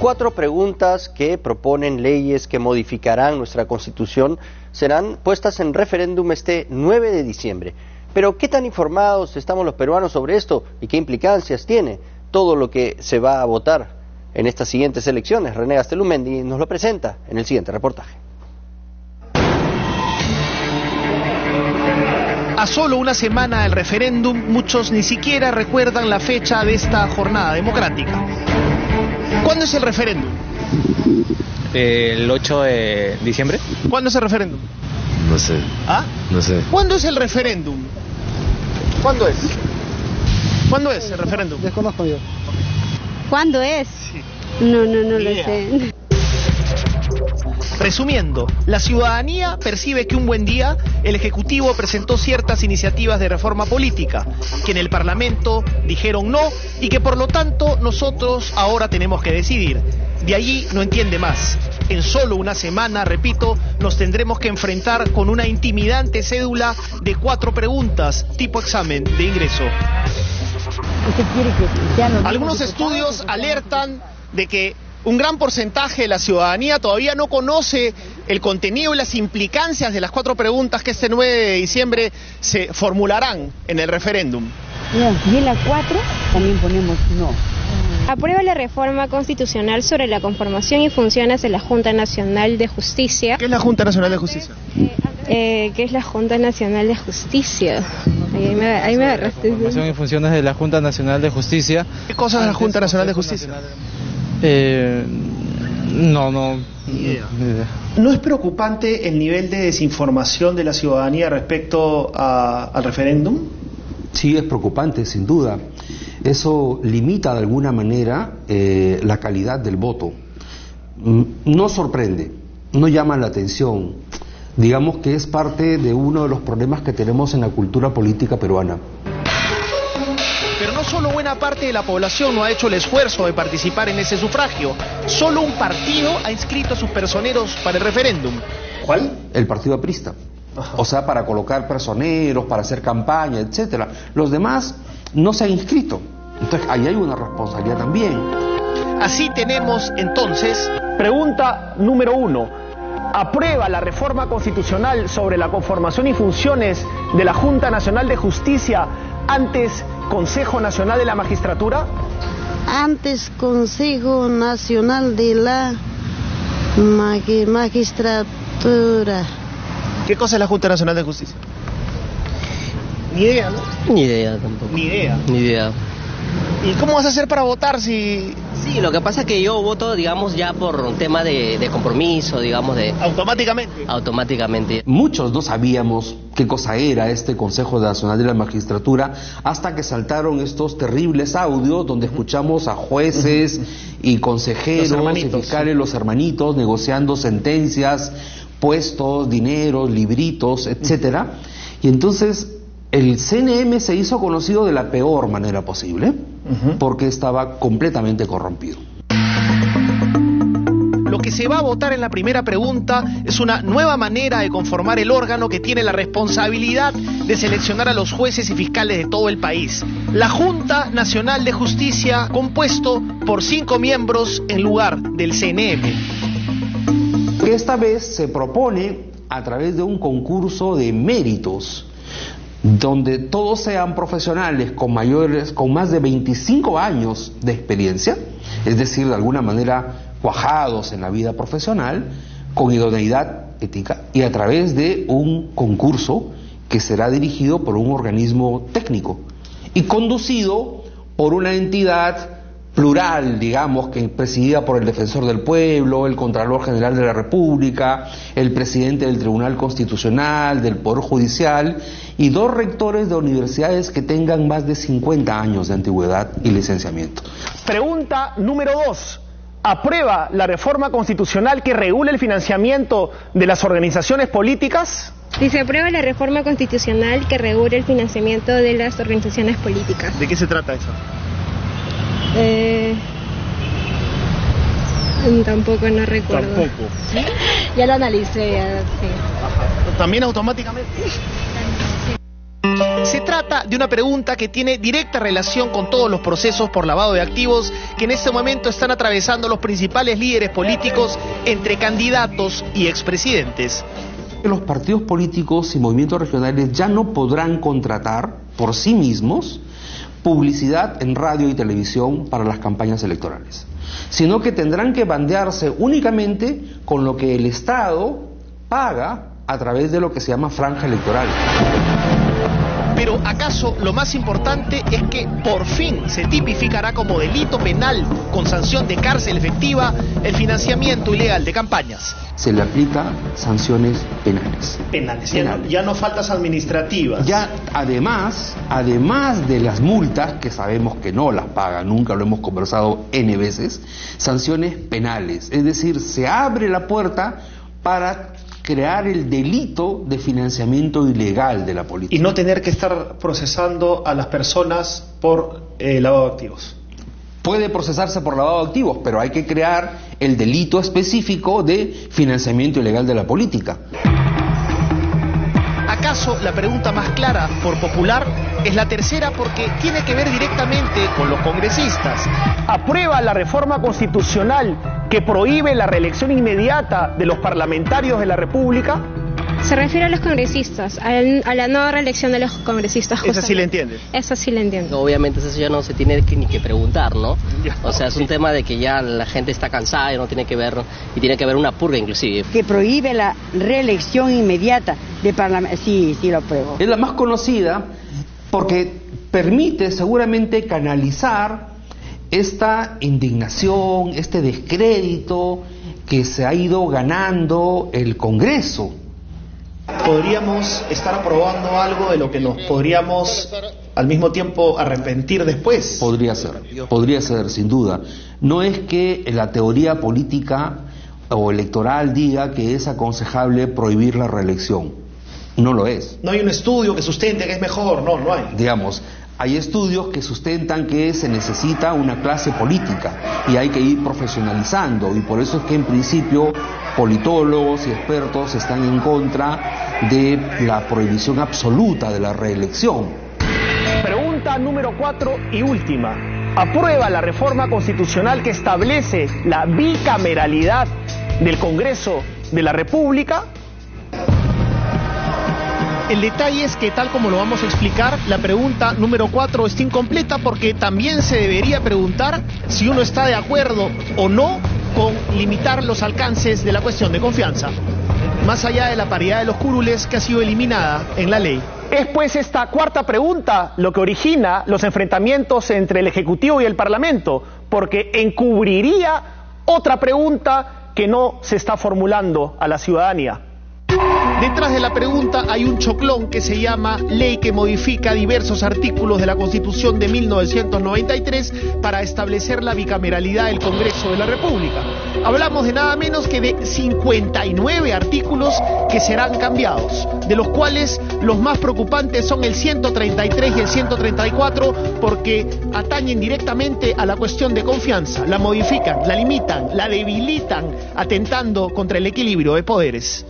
4 preguntas que proponen leyes que modificarán nuestra Constitución serán puestas en referéndum este 9 de diciembre. Pero ¿qué tan informados estamos los peruanos sobre esto y qué implicancias tiene todo lo que se va a votar en estas siguientes elecciones? René Gastelumendi nos lo presenta en el siguiente reportaje. A solo una semana del referéndum, muchos ni siquiera recuerdan la fecha de esta jornada democrática. ¿Cuándo es el referéndum? El 8 de diciembre. ¿Cuándo es el referéndum? No sé. ¿Ah? No sé. ¿Cuándo es el referéndum? ¿Cuándo es? ¿Cuándo es el referéndum? Desconozco yo. ¿Cuándo es? Sí. No lo sé. Resumiendo, la ciudadanía percibe que un buen día el Ejecutivo presentó ciertas iniciativas de reforma política, que en el Parlamento dijeron no y que por lo tanto nosotros ahora tenemos que decidir. De allí no entiende más. En solo una semana, repito, nos tendremos que enfrentar con una intimidante cédula de 4 preguntas, tipo examen de ingreso. Algunos estudios alertan de que un gran porcentaje de la ciudadanía todavía no conoce el contenido y las implicancias de las 4 preguntas que este 9 de diciembre se formularán en el referéndum. Y en la 4 también ponemos no. Aprueba la reforma constitucional sobre la conformación y funciones de la Junta Nacional de Justicia. ¿Qué es la Junta Nacional de Justicia? ¿Qué es la Junta Nacional de Justicia? Ahí me agarraste. Conformación y funciones de la Junta Nacional de Justicia. ¿Qué cosa es la Junta Nacional de Justicia? No. Ni idea. ¿No es preocupante el nivel de desinformación de la ciudadanía respecto al referéndum? Sí, es preocupante, sin duda. Eso limita de alguna manera la calidad del voto. No sorprende, no llama la atención. Digamos que es parte de uno de los problemas que tenemos en la cultura política peruana. Pero no solo buena parte de la población no ha hecho el esfuerzo de participar en ese sufragio. Solo un partido ha inscrito a sus personeros para el referéndum. ¿Cuál? El partido aprista. Ajá. O sea, para colocar personeros, para hacer campaña, etcétera. Los demás no se han inscrito. Entonces, ahí hay una responsabilidad también. Así tenemos, entonces, pregunta número 1. ¿Aprueba la reforma constitucional sobre la conformación y funciones de la Junta Nacional de Justicia antes Consejo Nacional de la Magistratura? Antes Consejo Nacional de la Magistratura. ¿Qué cosa es la Junta Nacional de Justicia? Ni idea, ¿no? Ni idea tampoco. Ni idea. Ni idea. ¿Y cómo vas a hacer para votar si...? Sí, lo que pasa es que yo voto, digamos, ya por un tema de compromiso, digamos, de... ¿Automáticamente? Automáticamente. Muchos no sabíamos qué cosa era este Consejo Nacional de la Magistratura hasta que saltaron estos terribles audios donde escuchamos a jueces y consejeros y fiscales, los hermanitos, negociando sentencias, puestos, dineros, libritos, etcétera. Y entonces el CNM se hizo conocido de la peor manera posible, porque estaba completamente corrompido. Lo que se va a votar en la primera pregunta es una nueva manera de conformar el órgano que tiene la responsabilidad de seleccionar a los jueces y fiscales de todo el país. La Junta Nacional de Justicia, compuesto por 5 miembros en lugar del CNM. Esta vez se propone a través de un concurso de méritos, donde todos sean profesionales con más de 25 años de experiencia, es decir, de alguna manera cuajados en la vida profesional, con idoneidad ética, y a través de un concurso que será dirigido por un organismo técnico y conducido por una entidad plural, digamos, que presidida por el Defensor del Pueblo, el Contralor General de la República, el Presidente del Tribunal Constitucional, del Poder Judicial y 2 rectores de universidades que tengan más de 50 años de antigüedad y licenciamiento. Pregunta número 2. ¿Aprueba la reforma constitucional que regula el financiamiento de las organizaciones políticas? Si se aprueba la reforma constitucional que regula el financiamiento de las organizaciones políticas. ¿De qué se trata eso? Tampoco, no recuerdo. Tampoco. ¿Sí? Ya lo analicé, ya, sí. Ajá. ¿También automáticamente? Sí. Se trata de una pregunta que tiene directa relación con todos los procesos por lavado de activos que en este momento están atravesando los principales líderes políticos entre candidatos y expresidentes. Los partidos políticos y movimientos regionales ya no podrán contratar por sí mismos publicidad en radio y televisión para las campañas electorales, sino que tendrán que bandearse únicamente con lo que el Estado paga a través de lo que se llama franja electoral. Pero ¿acaso lo más importante es que por fin se tipificará como delito penal con sanción de cárcel efectiva el financiamiento ilegal de campañas? Se le aplica sanciones penales. Penales. Ya no faltas administrativas. Ya además de las multas, que sabemos que no las paga, nunca lo hemos conversado N veces, sanciones penales. Es decir, se abre la puerta para crear el delito de financiamiento ilegal de la política. Y no tener que estar procesando a las personas por lavado de activos. Puede procesarse por lavado de activos, pero hay que crear el delito específico de financiamiento ilegal de la política. ¿Acaso la pregunta más clara por popular es la tercera porque tiene que ver directamente con los congresistas? ¿Aprueba la reforma constitucional que prohíbe la reelección inmediata de los parlamentarios de la República? Se refiere a los congresistas, a la no reelección de los congresistas. ¿Esa sí la entiendes? Esa sí la entiendo. Obviamente eso ya no se tiene ni que preguntar, ¿no? O sea, es un tema de que ya la gente está cansada y no tiene que ver, y tiene que haber una purga inclusive. Que prohíbe la reelección inmediata de parlamento. Sí, lo apruebo. Es la más conocida porque permite seguramente canalizar esta indignación, este descrédito que se ha ido ganando el Congreso. ¿Podríamos estar aprobando algo de lo que nos podríamos al mismo tiempo arrepentir después? Podría ser, sin duda. No es que la teoría política o electoral diga que es aconsejable prohibir la reelección. No lo es. No hay un estudio que sustente que es mejor, no hay. Digamos, hay estudios que sustentan que se necesita una clase política y hay que ir profesionalizando, y por eso es que en principio politólogos y expertos están en contra de la prohibición absoluta de la reelección. Pregunta número 4 y última. ¿Aprueba la reforma constitucional que establece la bicameralidad del Congreso de la República? El detalle es que, tal como lo vamos a explicar, la pregunta número 4 está incompleta porque también se debería preguntar si uno está de acuerdo o no con limitar los alcances de la cuestión de confianza, más allá de la paridad de los curules que ha sido eliminada en la ley. Es pues esta cuarta pregunta lo que origina los enfrentamientos entre el Ejecutivo y el Parlamento, porque encubriría otra pregunta que no se está formulando a la ciudadanía. Detrás de la pregunta hay un choclón que se llama Ley que modifica diversos artículos de la Constitución de 1993 para establecer la bicameralidad del Congreso de la República. Hablamos de nada menos que de 59 artículos que serán cambiados, de los cuales los más preocupantes son el 133 y el 134 porque atañen directamente a la cuestión de confianza, la modifican, la limitan, la debilitan, atentando contra el equilibrio de poderes.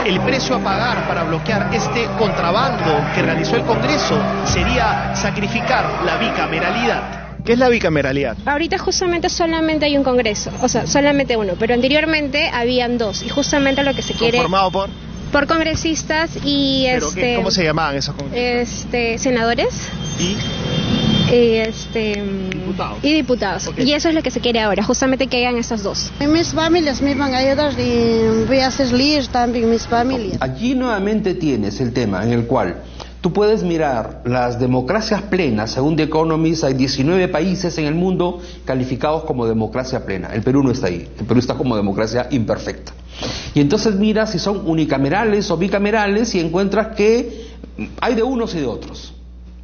El precio a pagar para bloquear este contrabando que realizó el Congreso sería sacrificar la bicameralidad. ¿Qué es la bicameralidad? Ahorita justamente solamente hay un Congreso, o sea, solamente uno, pero anteriormente habían dos, y justamente lo que se quiere... ¿Conformado por? Por congresistas y ¿Pero cómo se llamaban esos congresistas? Senadores. ¿Y? Diputados. Y diputados. Okay. Y eso es lo que se quiere ahora, justamente que hagan estos dos. Mis familias me van a ayudar y voy a hacer leer también mis familias. Allí nuevamente tienes el tema en el cual tú puedes mirar las democracias plenas. Según The Economist, hay 19 países en el mundo calificados como democracia plena. El Perú no está ahí. El Perú está como democracia imperfecta. Y entonces miras si son unicamerales o bicamerales y encuentras que hay de unos y de otros.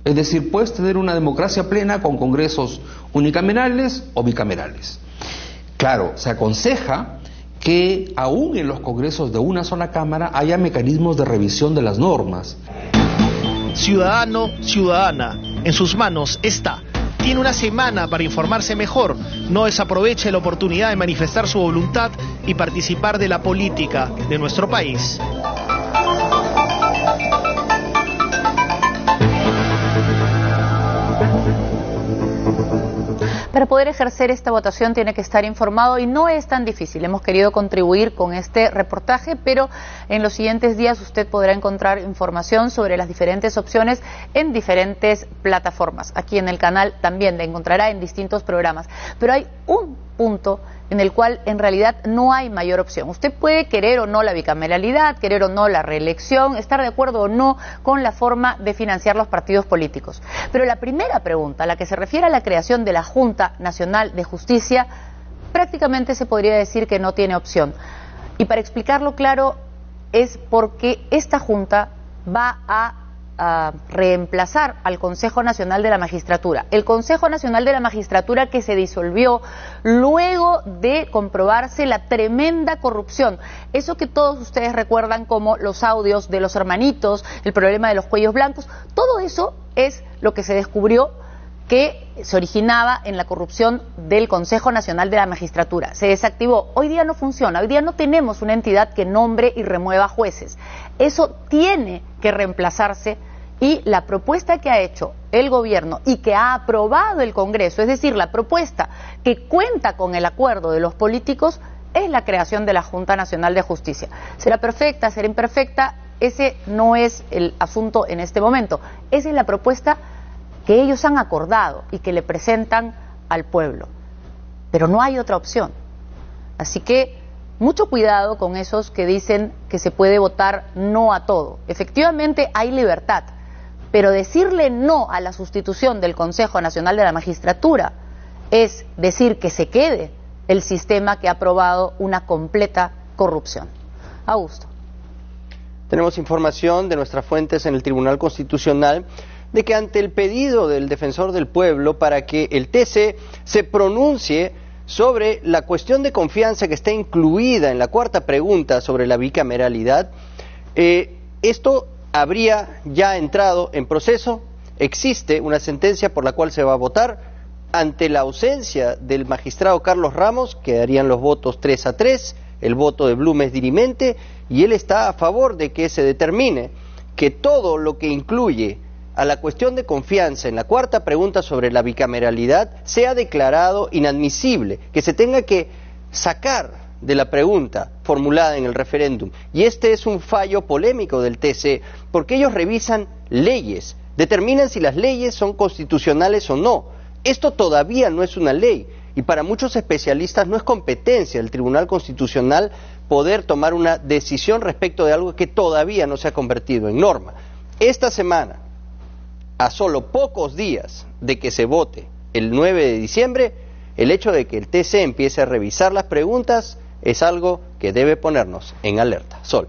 Es decir, puedes tener una democracia plena con congresos unicamerales o bicamerales. Claro, se aconseja que aún en los congresos de una sola cámara haya mecanismos de revisión de las normas. Ciudadano, ciudadana, en sus manos está. Tiene una semana para informarse mejor. No desaproveche la oportunidad de manifestar su voluntad y participar de la política de nuestro país. Para poder ejercer esta votación tiene que estar informado y no es tan difícil. Hemos querido contribuir con este reportaje, pero en los siguientes días usted podrá encontrar información sobre las diferentes opciones en diferentes plataformas. Aquí en el canal también la encontrará en distintos programas. Pero hay un punto en el cual en realidad no hay mayor opción. Usted puede querer o no la bicameralidad, querer o no la reelección, estar de acuerdo o no con la forma de financiar los partidos políticos. Pero la primera pregunta, la que se refiere a la creación de la Junta Nacional de Justicia, prácticamente se podría decir que no tiene opción. Y para explicarlo claro, es porque esta Junta va a reemplazar al Consejo Nacional de la Magistratura. El Consejo Nacional de la Magistratura que se disolvió luego de comprobarse la tremenda corrupción. Eso que todos ustedes recuerdan como los audios de los hermanitos, el problema de los cuellos blancos, todo eso es lo que se descubrió que se originaba en la corrupción del Consejo Nacional de la Magistratura. Se desactivó. Hoy día no funciona. Hoy día no tenemos una entidad que nombre y remueva jueces. Eso tiene que reemplazarse y la propuesta que ha hecho el gobierno y que ha aprobado el Congreso, es decir, la propuesta que cuenta con el acuerdo de los políticos, es la creación de la Junta Nacional de Justicia. ¿Será perfecta? ¿Será imperfecta? Ese no es el asunto en este momento. Esa es la propuesta que ellos han acordado y que le presentan al pueblo. Pero no hay otra opción. Así que mucho cuidado con esos que dicen que se puede votar no a todo. Efectivamente hay libertad, pero decirle no a la sustitución del Consejo Nacional de la Magistratura es decir que se quede el sistema que ha aprobado una completa corrupción. Augusto. Tenemos información de nuestras fuentes en el Tribunal Constitucional de que ante el pedido del Defensor del Pueblo para que el TC se pronuncie sobre la cuestión de confianza que está incluida en la cuarta pregunta sobre la bicameralidad, esto habría ya entrado en proceso. Existe una sentencia por la cual se va a votar. Ante la ausencia del magistrado Carlos Ramos quedarían los votos 3-3, el voto de Blum es dirimente y él está a favor de que se determine que todo lo que incluye a la cuestión de confianza en la cuarta pregunta sobre la bicameralidad sea declarado inadmisible, que se tenga que sacar de la pregunta formulada en el referéndum. Y este es un fallo polémico del TC, porque ellos revisan leyes, determinan si las leyes son constitucionales o no. Esto todavía no es una ley, y para muchos especialistas no es competencia del Tribunal Constitucional poder tomar una decisión respecto de algo que todavía no se ha convertido en norma. Esta semana, a solo pocos días de que se vote el 9 de diciembre, el hecho de que el TC empiece a revisar las preguntas es algo que debe ponernos en alerta. Sol.